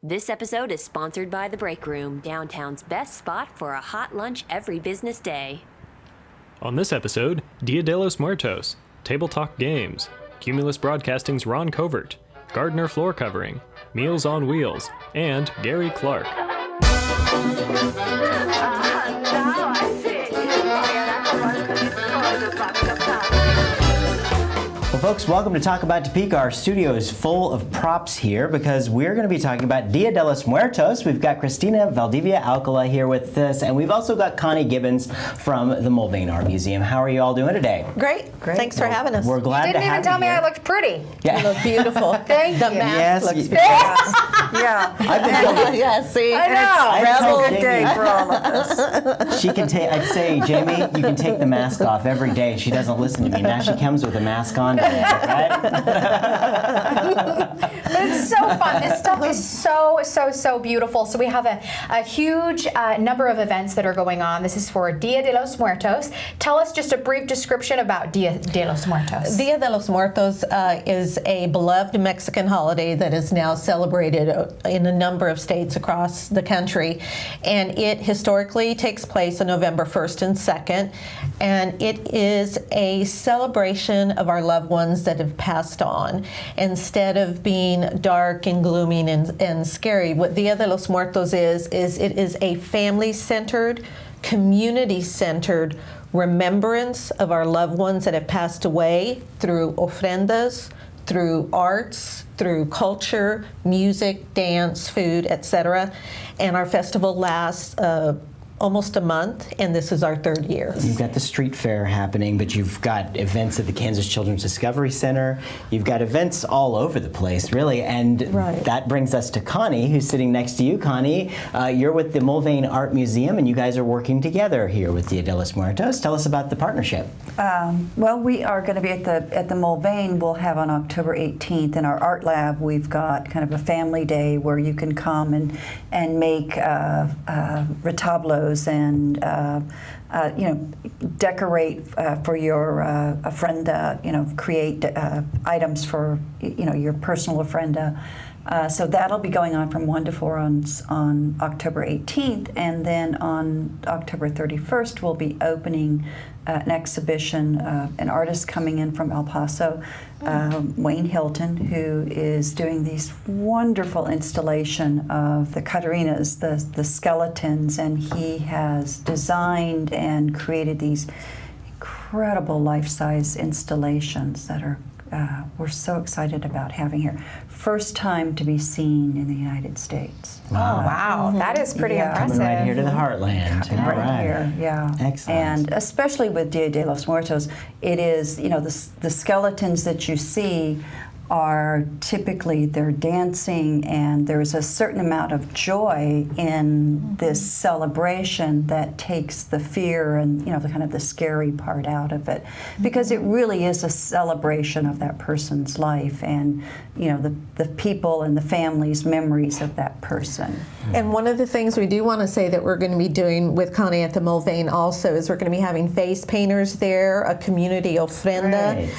This episode is sponsored by The Break Room, downtown's best spot for a hot lunch every business day. On this episode, Dia de los Muertos, Table Talk Games, Cumulus Broadcasting's Ron Covert, Gardner Floor Covering, Meals on Wheels, and Gary Clarke. Well, folks, welcome to Talk About Topeka. Our studio is full of props here because we're going to be talking about Dia de los Muertos. We've got Christina Valdivia Alcala here with us, and we've also got Connie Gibbons from the Mulvane Art Museum. How are you all doing today? Great. Thanks for having us. We're glad to have you. You didn't even tell me I looked pretty. Yeah. You look beautiful. Thank the you. mask looks beautiful. Yeah. I've been told, Yeah, see? I know. It's told a good Jamie. day for all of us. she can take, I'd say, Jamie, you can take the mask off every day. She doesn't listen to me. Now she comes with a mask on today, right? But it's so fun. This stuff is so beautiful. So we have a huge number of events that are going on. This is for Dia de los Muertos. Tell us just a brief description about Dia de los Muertos. Dia de los Muertos is a beloved Mexican holiday that is now celebrated in a number of states across the country. And it historically takes place on November 1st and 2nd. And it is a celebration of our loved ones that have passed on. Instead of being dark and gloomy and scary, what Dia de los Muertos is it is a family-centered, community-centered remembrance of our loved ones that have passed away through ofrendas, through arts, through culture, music, dance, food, etc. And our festival lasts almost a month, and this is our third year. You've got the street fair happening, but you've got events at the Kansas Children's Discovery Center. You've got events all over the place, really, and that brings us to Connie, who's sitting next to you. Connie, you're with the Mulvane Art Museum, and you guys are working together here with Dia de los Muertos. Tell us about the partnership. Well, we are going to be at the Mulvane. We'll have on October 18th in our art lab. We've got kind of a family day where you can come and make retablos and decorate for your ofrenda. Create items for your personal ofrenda. So that'll be going on from 1 to 4 on October 18th, and then on October 31st we'll be opening an exhibition, an artist coming in from El Paso, Wayne Hilton, who is doing these wonderful installation of the Catarinas, the skeletons, and he has designed and created these incredible life-size installations that are we're so excited about having here. First time to be seen in the United States. Wow. Oh, wow. That is pretty impressive. Coming right here to the heartland. All right. Here, yeah. Excellent. And especially with Dia de los Muertos, it is, the skeletons that you see are typically, they're dancing, and there's a certain amount of joy in this celebration that takes the fear and the kind of the scary part out of it, because it really is a celebration of that person's life and the people and the family's memories of that person. And one of the things we do want to say that we're going to be doing with Connie at the Mulvane also is we're going to be having face painters there, a community ofrenda,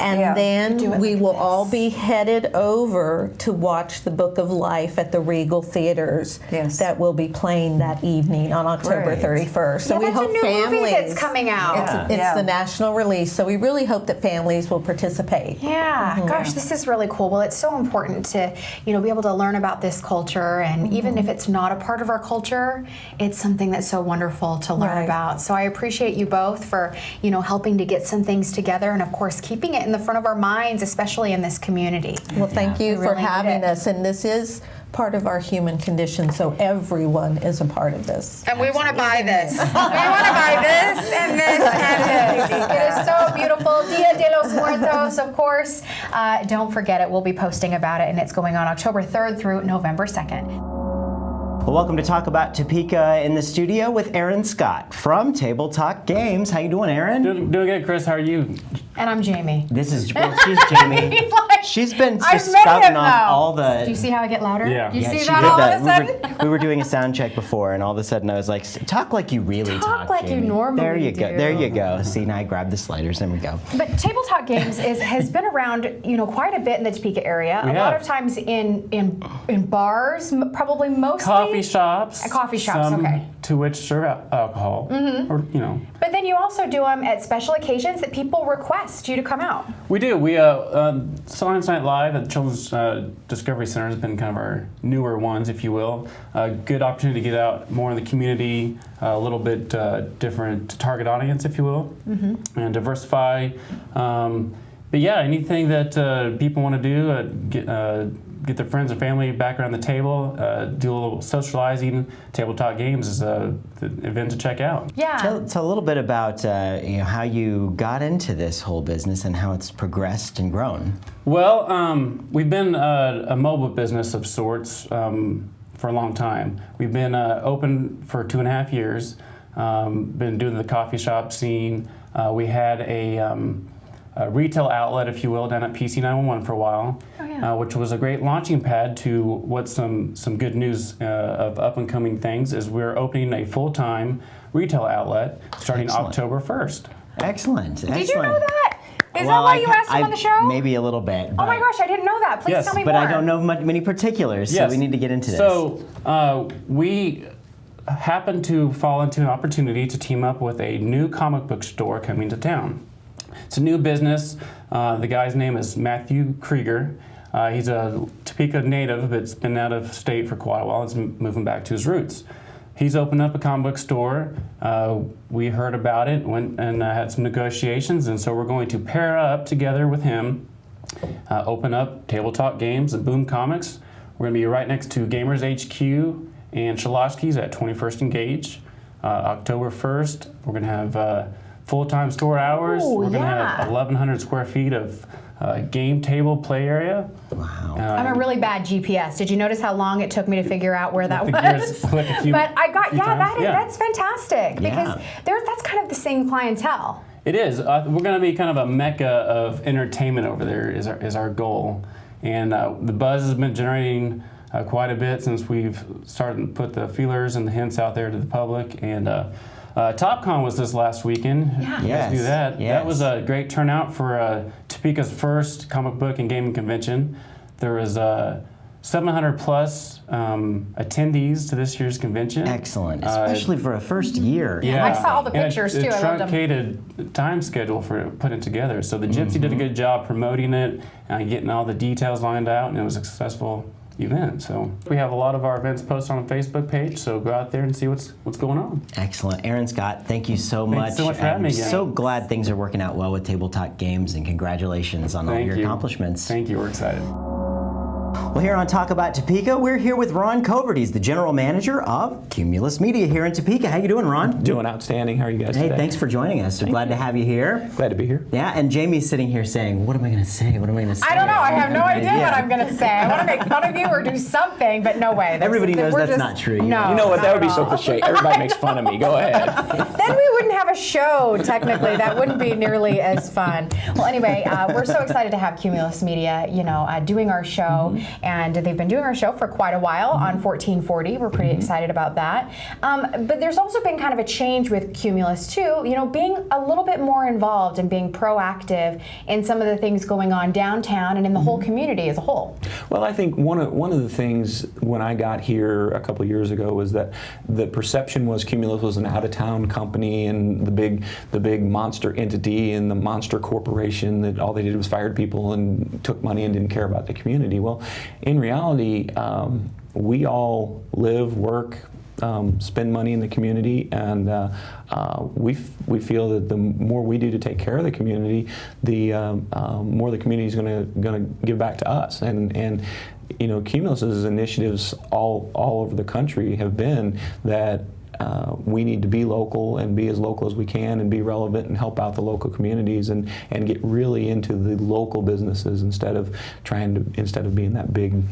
and then we will all be headed over to watch the Book of Life at the Regal Theaters that will be playing that evening on October 31st. So Yeah, we that's hope a new families. movie that's coming out. It's the national release, so we really hope that families will participate. Yeah, gosh, this is really cool. Well, it's so important to, be able to learn about this culture, and even if it's not a part of our culture, it's something that's so wonderful to learn about. So I appreciate you both for, helping to get some things together, and of course, keeping it in the front of our minds, especially in this community. Well, thank you for having us, and this is part of our human condition, so everyone is a part of this. And we want to buy this. We want to buy this and this and this. It is so beautiful. Dia de los Muertos, of course. Don't forget it. We'll be posting about it, and it's going on October 3rd through November 2nd. Well, welcome to Talk About Topeka in the studio with Aaron Scott from Table Talk Games. How you doing, Aaron? Doing good, Chris. How are you? And I'm Jamie. She's Jamie. He's like, She's been I've just met spouting him, off though. all the. Do you see how I get louder? Yeah. Do you Yeah, see she that did all of a that. sudden? We were doing a sound check before, and all of a sudden I was like, "Talk like you really talk, like you Jamie." normally There you go. do. There you go. See, now I grabbed the sliders. There we go. But Table Talk Games has been around, quite a bit in the Topeka area. We a lot have. of times in bars, probably mostly. Coffee shops. Coffee shops, some okay. To which serve alcohol. Mm-hmm. Or, But then you also do them at special occasions that people request you to come out. We do. We Science Night Live at the Children's Discovery Center has been kind of our newer ones, if you will. A good opportunity to get out more in the community, a little bit different target audience, if you will, and diversify. But yeah, anything that people want to do, get their friends and family back around the table, do a little socializing. Table Talk Games is the event to check out. Yeah. Tell a little bit about how you got into this whole business and how it's progressed and grown. Well, we've been a mobile business of sorts for a long time. We've been open for 2.5 years. Been doing the coffee shop scene. We had a retail outlet, if you will, down at PC 911 for a while, which was a great launching pad to what's some good news of up and coming things. Is we're opening a full-time retail outlet starting Excellent. October 1st. Excellent. Did you know that? Is that Well, why you asked him on the show? Maybe a little bit. Oh my gosh, I didn't know that. Please Yes, tell me But more. I don't know many particulars, so we need to get into this. So we happened to fall into an opportunity to team up with a new comic book store coming to town. It's a new business. The guy's name is Matthew Krieger. He's a Topeka native, but's been out of state for quite a while. He's moving back to his roots. He's opened up a comic book store. We heard about it, went and had some negotiations, and so we're going to pair up together with him, open up Table Talk Games and Boom Comics. We're going to be right next to Gamers HQ and Shalosky's at 21st and Gage. October 1st, we're going to have full-time store hours. Ooh, We're going to yeah. have 1,100 square feet of game table play area. Wow. I'm a really bad GPS. Did you notice how long it took me to figure out where that The was? gears click a few- But I got, few yeah, times. that's fantastic because Yeah. that's kind of the same clientele. It is. We're going to be kind of a mecca of entertainment over there is our goal. And the buzz has been generating quite a bit since we've started to put the feelers and the hints out there to the public. And TopCon was this last weekend. Yeah. You guys knew that. Yes. That was a great turnout for Topeka's first comic book and gaming convention. There was 700 plus attendees to this year's convention. Excellent, especially for a first year. Yeah. I saw all the And pictures, a too. I loved them. truncated time schedule for putting it together. So the Gypsy did a good job promoting it and getting all the details lined out, and it was a successful event. So we have a lot of our events posted on the Facebook page, so go out there and see what's going on. Excellent. Aaron Scott, thank you so much. Thanks so much for having me I'm again. so glad things are working out well with Table Talk Games, and congratulations on all Thank your you. accomplishments. Thank you. We're excited. Well, here on Talk About Topeka, we're here with Ron Covert. He's the general manager of Cumulus Media here in Topeka. How you doing, Ron? Doing outstanding. How are you guys Hey, today? thanks for joining us. We're glad to have you here. Glad to be here. Yeah, and Jamie's sitting here saying, what am I going to say? What am I going to say? I don't know. I have no idea Yeah. what I'm going to say. I want to make fun of you or do something, but no way. Everybody knows we're that's not true. No, You know what? not That would at be so all. cliche. Everybody makes fun of me. Go ahead. Then we wouldn't have a show, technically. That wouldn't be nearly as fun. Well, anyway, we're so excited to have Cumulus Media, doing our show, and they've been doing our show for quite a while on 1440. We're pretty excited about that. But there's also been kind of a change with Cumulus, too, being a little bit more involved and being proactive in some of the things going on downtown and in the whole community as a whole. Well, I think one of the things when I got here a couple of years ago was that the perception was Cumulus was an out-of-town company and the big monster entity and the monster corporation that all they did was fired people and took money and didn't care about the community. Well, in reality, we all live, work, spend money in the community, and we feel that the more we do to take care of the community, the more the community is going to give back to us. And Cumulus's initiatives all over the country have been that we need to be local and be as local as we can and be relevant and help out the local communities and get really into the local businesses instead of being that big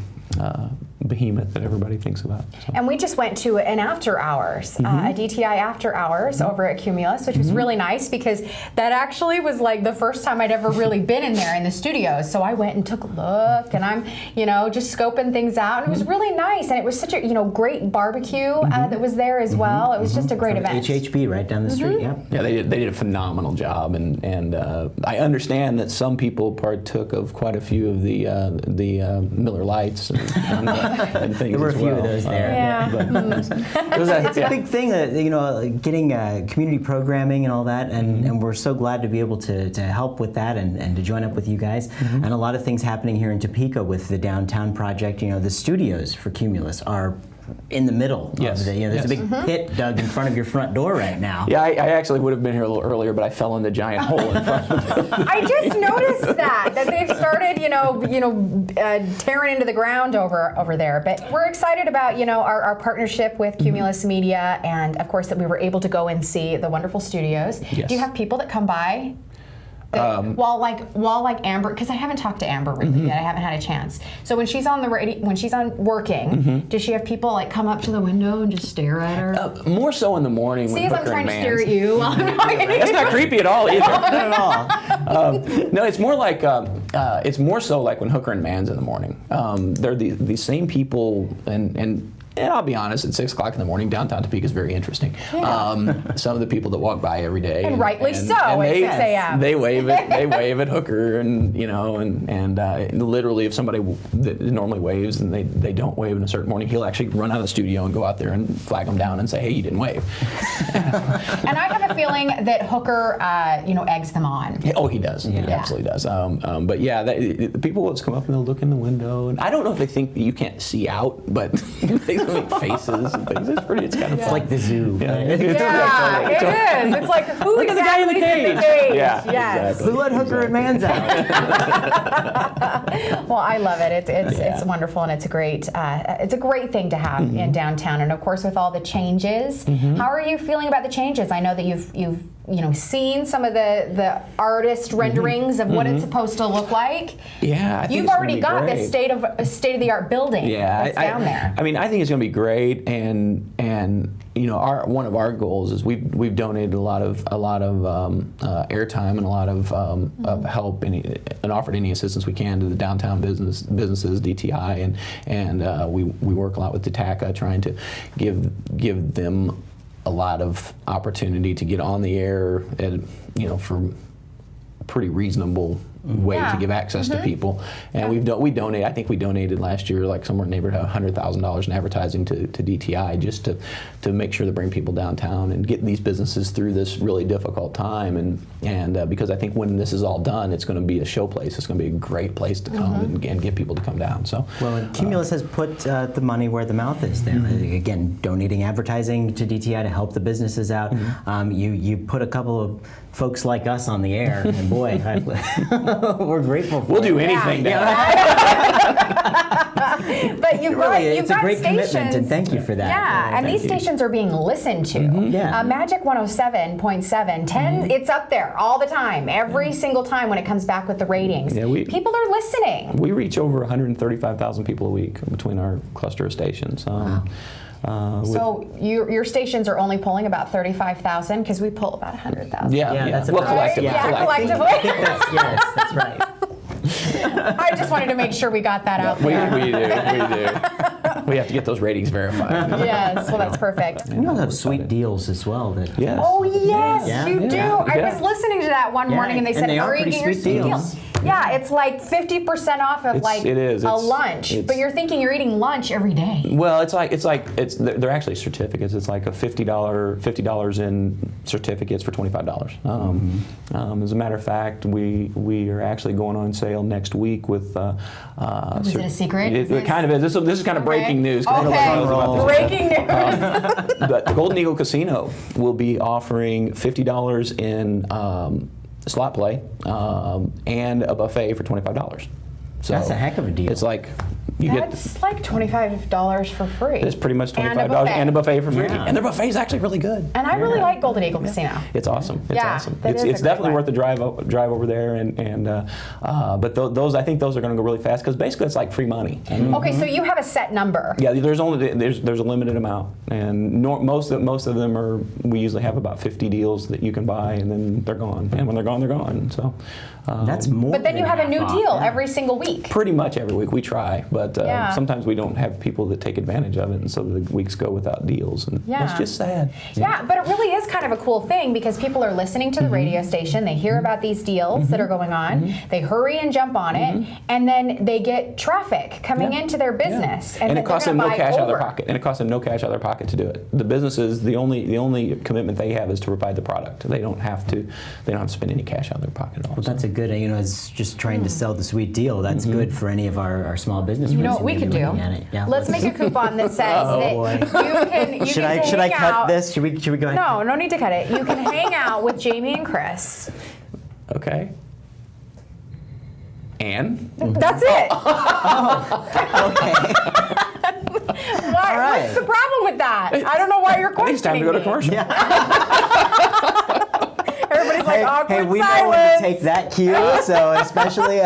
behemoth that everybody thinks about. So. And we just went to an after hours, a DTI after hours over at Cumulus, which was really nice because that actually was like the first time I'd ever really been in there in the studios. So I went and took a look, and I'm, just scoping things out, and it was really nice. And it was such a, great barbecue that was there as well. It was just a great event. HHB right down the street. Yep. Yeah, they did a phenomenal job, and I understand that some people partook of quite a few of the Miller Lights and things. There were a as few well. of those there. Yeah. It's a big thing that getting community programming and all that, and we're so glad to be able to help with that and to join up with you guys. And a lot of things happening here in Topeka with the downtown project. The studios for Cumulus are in the middle. Yes. Of there's a big pit dug in front of your front door right now. Yeah, I actually would have been here a little earlier, but I fell in the giant hole in front of it. I just noticed that they've started, tearing into the ground over there. But we're excited about, our partnership with Cumulus Media, and of course that we were able to go and see the wonderful studios. Yes. Do you have people that come by? While Amber, because I haven't talked to Amber really yet, I haven't had a chance. So when she's on when she's on working, does she have people like come up to the window and just stare at her? More so in the morning. See when if I'm Hooker trying and to stare Mans. at you while I'm talking to you. That's not creepy at all either. Not at all. No, it's more like it's more so like when Hooker and Mans in the morning. They're the same people, and I'll be honest, at 6 o'clock in the morning, downtown Topeka is very interesting. Some of the people that walk by every day, And rightly so, at 6 a.m. They wave at Hooker, and literally, if somebody that normally waves and they don't wave in a certain morning, he'll actually run out of the studio and go out there and flag them down and say, "Hey, you didn't wave." And I have a feeling that Hooker, eggs them on. Oh, he does. He absolutely does. But yeah, the people will just come up and they'll look in the window, and I don't know if they think that you can't see out, but they make faces and things. It's kind of fun. It's like the zoo. Yeah, It is. It's like, who Look at the guy in the exactly is in the cage. cage? Yeah, Yes. exactly. Who let Hooker and Mans out? Well, I love it. It's wonderful, and it's a great thing to have in downtown. And of course, with all the changes, how are you feeling about the changes? I know that you've seen some of the artist renderings of what it's supposed to look like. Yeah, I think You've it's gonna already be got great. this state of the art building that's down there. I mean, I think it's going to be great, and one of our goals is we've donated a lot of airtime and a lot of help and offered any assistance we can to the downtown businesses, DTI, and we work a lot with Topeka, trying to give them a lot of opportunity to get on the air for pretty reasonable way to give access to people. And we donate. I think we donated last year like somewhere in the neighborhood of $100,000 in advertising to DTI, just to make sure to bring people downtown and get these businesses through this really difficult time. And because I think when this is all done, it's going to be a show place. It's going to be a great place to come and get people to come down. So Well, Cumulus has put the money where the mouth is there. Again, donating advertising to DTI to help the businesses out. You put a couple of folks like us on the air, and boy, we're grateful for we'll it. do anything down. But you've got It's a great stations. commitment, and thank you for that. Yeah, and these stations are being listened to. Yeah. Magic 107.7, 10, it's up there all the time, every single time when it comes back with the ratings. Yeah, People are listening. We reach over 135,000 people a week between our cluster of stations. So your stations are only pulling about 35,000 because we pull about 100,000. Yeah, that's well, about right. collectively. Yeah, collectively. I think that's right. I just wanted to make sure we got that out We there. do. We have to get those ratings verified. Yes, well that's perfect. And you'll have sweet deals as well. Yes. Oh yes, Yeah. you do. Yeah. I was listening to that one morning, and they said, and they are "Hurry, pretty get your sweet deals." deals. Yeah, it's like 50% off of It is. a It's- lunch, but you're thinking you're eating lunch every day. Well, they're actually certificates. It's like a $50 in certificates for $25. As a matter of fact, we are actually going on sale next week with. Is it a secret? It kind of is. This is kind of breaking news. 'Cause nobody knows about this. Breaking news. But the Golden Eagle Casino will be offering $50 in slot play and a buffet for $25. So That's a heck of a deal. It's like That's like $25 for free. It's pretty much And a $25 buffet. and a buffet for free. Yeah. And their buffet is actually really good. And I really like Golden Eagle Casino. It's awesome. It's Yeah, awesome. that is a It's great definitely one. worth the drive over there. But those I think those are going to go really fast because basically it's like free money. Okay, so you have a set number. Yeah, there's a limited amount, and most of them are. We usually have about 50 deals that you can buy, and then they're gone. And when they're gone, they're gone. So That's more. But then you than have a half new off, deal yeah. every single week. pretty much every week we try, but Yeah. sometimes we don't have people that take advantage of it, and so the weeks go without deals, and Yeah. it's just sad. Yeah, but it really is kind of a cool thing because people are listening to the radio station, they hear about these deals that are going on, they hurry and jump on it, and then they get traffic coming Yeah. into their business. And then it costs they're them no gonna buy cash out of their over. pocket. And it costs them no cash out of their pocket to do it. The businesses, the only commitment they have is to provide the product. They don't have to spend any cash out of their pocket at all. Well, that's a good, as just trying to sell the sweet deal. That's Mm-hmm. good for any of our small business. You know friends what we who may could be do? looking at it. Yeah, Let's make a coupon that says that boy. you Should can I hang cut out. this? Should we go ahead? No need to cut it. You can hang out with Jamie and Chris. Okay. And? That's it. Okay. Why, right. What's the problem with that? I don't know why you're I think it's time questioning to go to me. commercial. Everybody's like, awkward Hey, we know silence. when to take that cue. So especially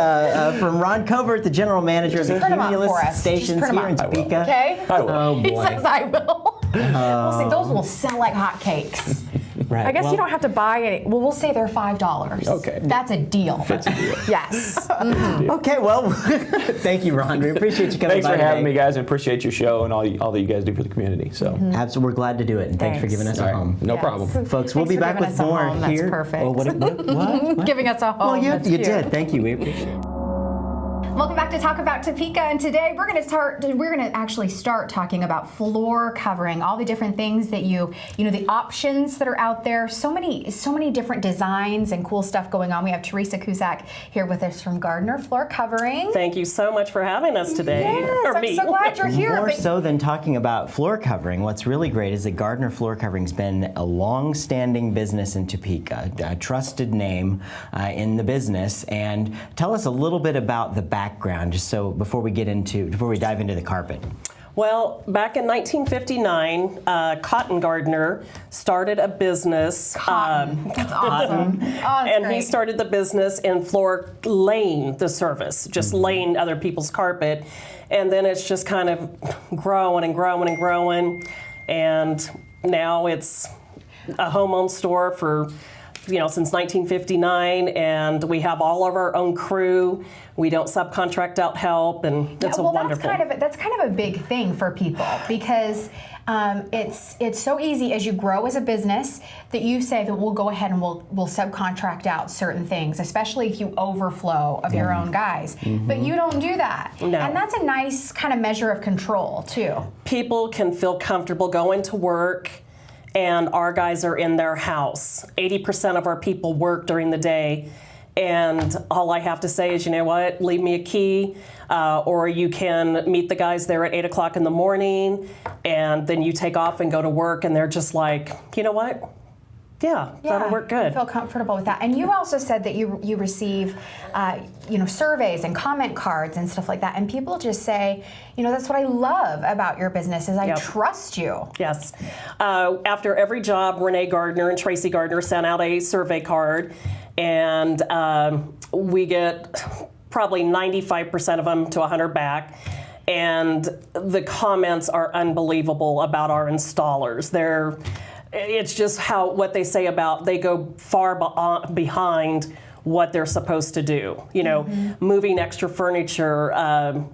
from Ron Covert, the general manager of the Print 'em up Cumulus for us. Just stations print 'em here in up. Topeka. Okay? I will. Oh He boy. says I will. We'll see, those will sell like hotcakes. Right. I guess well, you don't have to buy any. Well, we'll say they're $5. Okay. That's a deal. That's a deal. Yes. Okay, well, thank you, Ron. We appreciate you coming Thanks by for having today. me, guys, and appreciate your show and all that you guys do for the community. So, Absolutely, we're glad to do it, and thanks for Thanks. giving us all a right, home. no Yes. problem. Folks, we'll Thanks be for back giving with us a more home. That's here. perfect. Oh, what? Giving us a home. Well, That's you cute. did. Thank you. We appreciate it. Welcome back to Talk About Topeka, and today we're going to actually start talking about floor covering, all the different things that the options that are out there, so many different designs and cool stuff going on. We have Teresa Cusack here with us from Gardner Floor Covering. Thank you so much for having us today. Yes, Or I'm me. so glad you're here. More but- so than talking about floor covering, what's really great is that Gardner Floor Covering's been a long-standing business in Topeka, a trusted name in the business. And tell us a little bit about the background, just so before we dive into the carpet. Well, back in 1959, Cotton Gardner started a business. That's awesome. Oh, that's And great. he started the business in floor laying the service, just laying other people's carpet. And then it's just kind of growing and growing and growing. And now it's a home-owned store for, since 1959. And we have all of our own crew. We don't subcontract out help, and it's wonderful. That's kind of a big thing for people because it's so easy as you grow as a business that you say that we'll go ahead and we'll subcontract out certain things, especially if you overflow of your own guys. But you don't do that, No. and that's a nice kind of measure of control too. People can feel comfortable going to work, and our guys are in their house. 80% of our people work during the day. And all I have to say is, you know what, leave me a key, or you can meet the guys there at 8 o'clock in the morning, and then you take off and go to work, and they're just like, you know what? Yeah, that'll work I good. feel comfortable with that. And you also said that you receive, surveys and comment cards and stuff like that. And people just say, that's what I love about your business is I Yep. trust you. Yes. After every job, Renee Gardner and Tracy Gardner sent out a survey card, and we get probably 95% of them to 100 back. And the comments are unbelievable about our installers. It's just what they say about they go far behind what they're supposed to do. Moving extra furniture,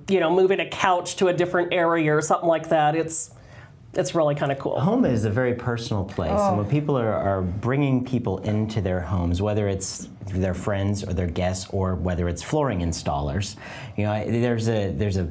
moving a couch to a different area or something like that. It's really kind of cool. Home is a very personal place, and when people are bringing people into their homes, whether it's their friends or their guests, or whether it's flooring installers, there's a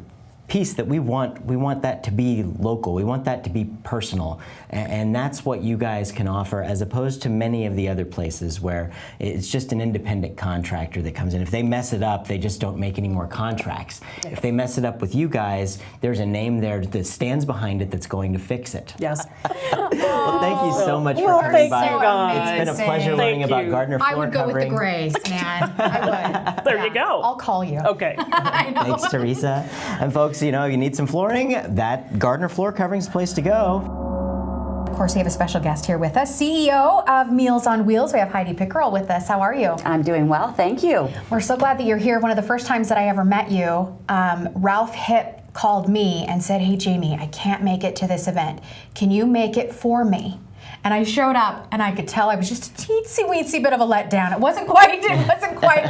piece that we want that to be local. We want that to be personal, and that's what you guys can offer, as opposed to many of the other places where it's just an independent contractor that comes in. If they mess it up, they just don't make any more contracts. If they mess it up with you guys, there's a name there that stands behind it that's going to fix it. Yes. Well, thank you so much for Well, coming thank by. you, guys. It's been a pleasure Thank learning about you. Gardner Floor I would go Covering. with the grays, man. I would. There you go. I'll call you. Okay. I know. Thanks, Teresa. And folks, folks, you need some flooring, that Gardner Floor Covering's the place to go. Of course, we have a special guest here with us, CEO of Meals on Wheels. We have Heidi Pickerel with us. How are you? I'm doing well, thank you. We're so glad that you're here. One of the first times that I ever met you, Ralph Hipp called me and said, "Hey, Jamie, I can't make it to this event. Can you make it for me?" And I showed up, and I could tell I was just a teensy-weensy bit of a letdown. It wasn't quite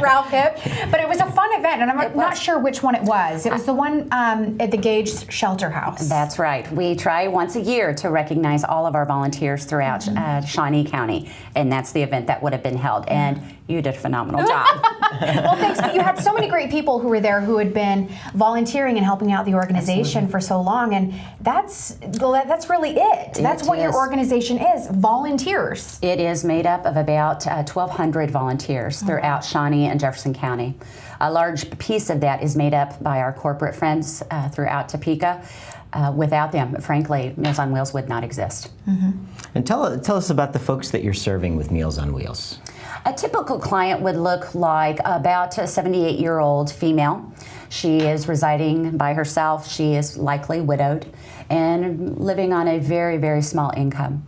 Ralph Hipp, but it was a fun event, and I'm not sure which one it was. It was the one at the Gage Shelter House. That's right. We try once a year to recognize all of our volunteers throughout Shawnee County, and that's the event that would have been held. And you did a phenomenal job. Well, thanks. But you had so many great people who were there who had been volunteering and helping out the organization for so long, and that's really it. That's what your organization is, volunteers. It is made up of about 1,200 volunteers throughout Shawnee and Jefferson County. A large piece of that is made up by our corporate friends throughout Topeka. Without them, frankly, Meals on Wheels would not exist. And tell us about the folks that you're serving with Meals on Wheels. A typical client would look like about a 78-year-old female. She is residing by herself. She is likely widowed and living on a very, very small income.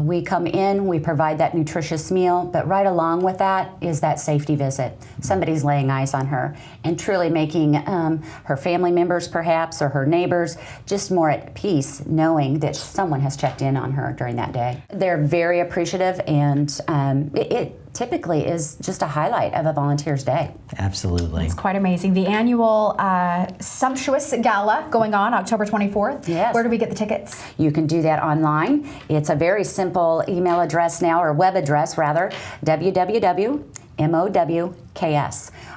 We come in, we provide that nutritious meal, but right along with that is that safety visit. Somebody's laying eyes on her and truly making her family members perhaps or her neighbors just more at peace knowing that someone has checked in on her during that day. They're very appreciative, and it typically is just a highlight of a volunteer's day. Absolutely. It's quite amazing. The annual sumptuous gala going on October 24th. Yes. Where do we get the tickets? You can do that online. It's a very simple email address now, or web address rather, www.mowks,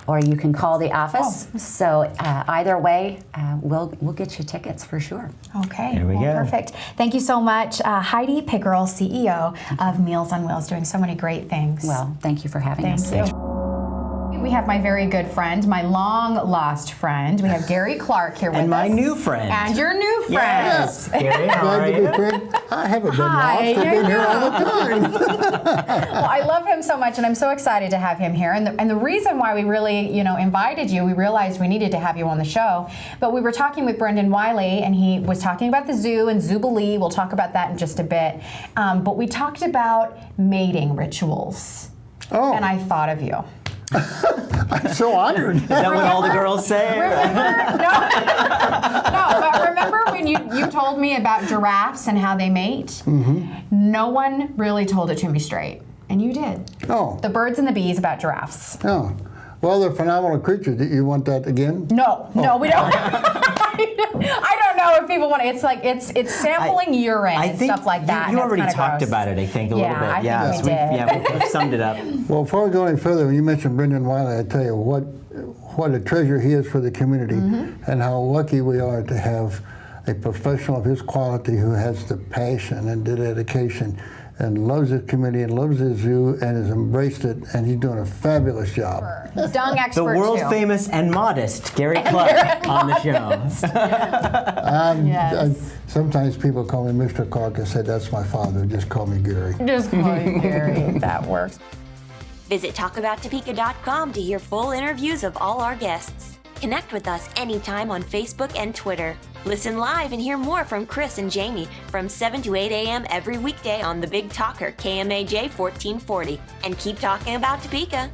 or you can call the office. So either way, we'll get you tickets for sure. Okay. There we go. Perfect. Thank you so much, Heidi Pickerel, CEO of Meals on Wheels, doing so many great things. Well, thank you for having us. Thank you. We have my very good friend, my long-lost friend. We have Gary Clarke here with us. And my new friend. And your new friend. Yes. Gary, how are Glad to you? be friend. I haven't been Hi, lost. I've been here all the time. Well, I love him so much, and I'm so excited to have him here. And the reason why we really, invited you, we realized we needed to have you on the show. But we were talking with Brendan Wiley, and he was talking about the zoo and Zoobilee. We'll talk about that in just a bit. But we talked about mating rituals. Oh. And I thought of you. I'm so honored. Is that what all the girls say? No, but remember when you told me about giraffes and how they mate? Mm-hmm. No one really told it to me straight, and you did. Oh. The birds and the bees about giraffes. Oh. Well, they're phenomenal creatures. Do you want that again? No, we don't. I don't know if people want to. It's like it's sampling urine and stuff like that. You and already that's talked gross. about it, I think, a little bit. I think we did. We've summed it up. Well, before we go any further, when you mentioned Brendan Wiley, I tell you what a treasure he is for the community, and how lucky we are to have a professional of his quality who has the passion and the dedication and loves his community and loves his zoo and has embraced it, and he's doing a fabulous job. Dung expert The world too. famous and modest Gary Clarke on the show. Yes. Sometimes people call me Mr. Clarke. I said, that's my father. Just call me Gary. Just call you Gary. That works. Visit talkabouttopeka.com to hear full interviews of all our guests. Connect with us anytime on Facebook and Twitter. Listen live and hear more from Chris and Jamie from 7 to 8 a.m. every weekday on The Big Talker, KMAJ 1440. And keep talking about Topeka.